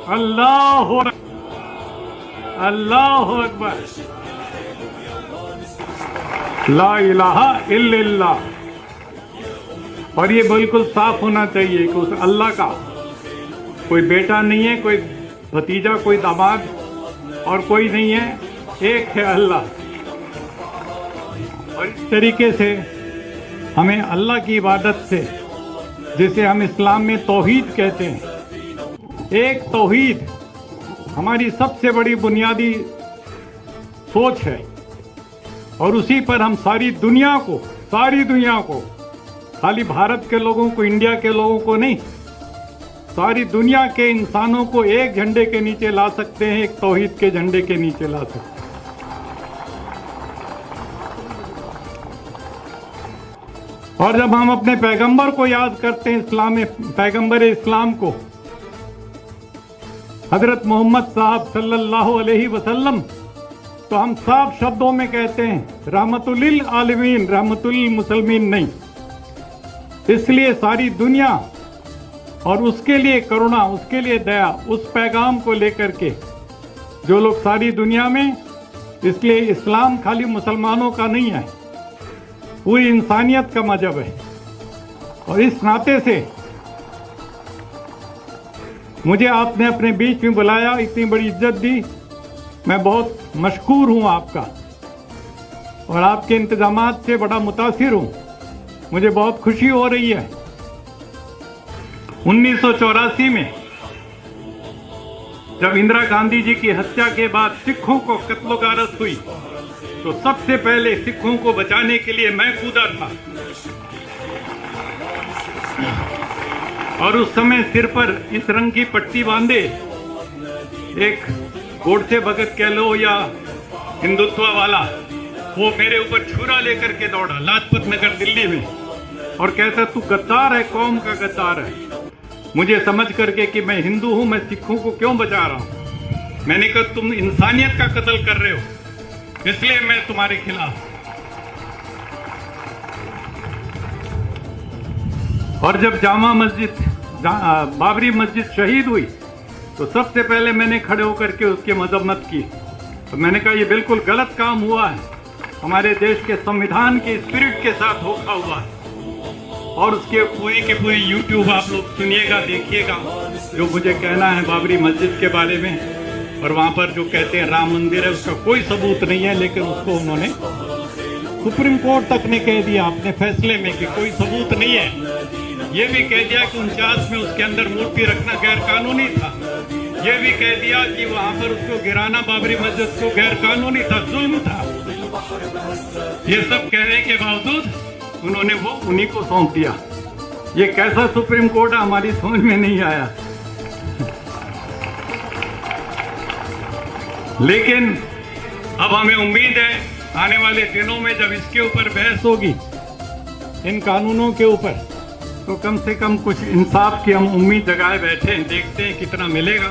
अल्लाह अल्लाह अकबर, ला इलाहा इल्लल्लाह। और ये बिल्कुल साफ होना चाहिए कि उस अल्लाह का कोई बेटा नहीं है, कोई भतीजा, कोई दामाद और कोई नहीं है, एक है अल्लाह। और इस तरीके से हमें अल्लाह की इबादत से, जिसे हम इस्लाम में तौहीद कहते हैं, एक तौहीद हमारी सबसे बड़ी बुनियादी सोच है। और उसी पर हम सारी दुनिया को, खाली भारत के लोगों को, इंडिया के लोगों को नहीं, सारी दुनिया के इंसानों को एक झंडे के नीचे ला सकते हैं, एक तौहीद के झंडे के नीचे ला सकते हैं। और जब हम अपने पैगंबर को याद करते हैं, इस्लाम में पैगंबर इस्लाम को, हजरत मोहम्मद साहब सल्लल्लाहु अलैहि वसल्लम, तो हम साफ शब्दों में कहते हैं रहमतुल लिल आलमीन, रहमतुल लिल मुसलमीन नहीं। इसलिए सारी दुनिया और उसके लिए करुणा, उसके लिए दया, उस पैगाम को लेकर के जो लोग सारी दुनिया में, इसलिए इस्लाम खाली मुसलमानों का नहीं है, पूरी इंसानियत का मजहब है। और इस नाते से मुझे आपने अपने बीच में बुलाया, इतनी बड़ी इज्जत दी, मैं बहुत मशकूर हूं आपका, और आपके इंतजामात से बड़ा मुतासिर हूं। मुझे बहुत खुशी हो रही है। 1984 में जब इंदिरा गांधी जी की हत्या के बाद सिखों को कत्लो गारत हुई, तो सबसे पहले सिखों को बचाने के लिए मैं कूदा था। और उस समय सिर पर इस रंग की पट्टी बांधे एक गोडसे भगत कह लो या हिंदुत्व वाला, वो मेरे ऊपर छुरा लेकर के दौड़ा लाजपत नगर दिल्ली में, और कहता तू गद्दार है, कौम का गद्दार है। मुझे समझ करके कि मैं हिंदू हूं, मैं सिखों को क्यों बचा रहा हूं, मैंने कहा तुम इंसानियत का कत्ल कर रहे हो, इसलिए मैं तुम्हारे खिलाफ। और जब जामा मस्जिद, बाबरी मस्जिद शहीद हुई, तो सबसे पहले मैंने खड़े होकर के उसकी मजम्मत की। तो मैंने कहा ये बिल्कुल गलत काम हुआ है, हमारे देश के संविधान के स्पिरिट के साथ धोखा हुआ है। और उसके पूरी के पूरी यूट्यूब आप लोग सुनिएगा, देखिएगा जो मुझे कहना है बाबरी मस्जिद के बारे में। और वहाँ पर जो कहते हैं राम मंदिर है, उसका कोई सबूत नहीं है, लेकिन उसको उन्होंने सुप्रीम कोर्ट तक ने कह दिया अपने फैसले में कि कोई सबूत नहीं है। ये भी कह दिया कि 49 में उसके अंदर मूर्ति रखना गैर कानूनी था। ये भी कह दिया कि वहां पर उसको गिराना, बाबरी मस्जिद को, गैर कानूनी था, जुल्म था। ये सब कहने के बावजूद उन्होंने वो उन्हीं को सौंप दिया। ये कैसा सुप्रीम कोर्ट है, हमारी समझ में नहीं आया। लेकिन अब हमें उम्मीद है आने वाले दिनों में जब इसके ऊपर बहस होगी, इन कानूनों के ऊपर, तो कम से कम कुछ इंसाफ की हम उम्मीद जगाए बैठे हैं, देखते हैं कितना मिलेगा।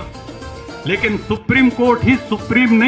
लेकिन सुप्रीम कोर्ट ही सुप्रीम नहीं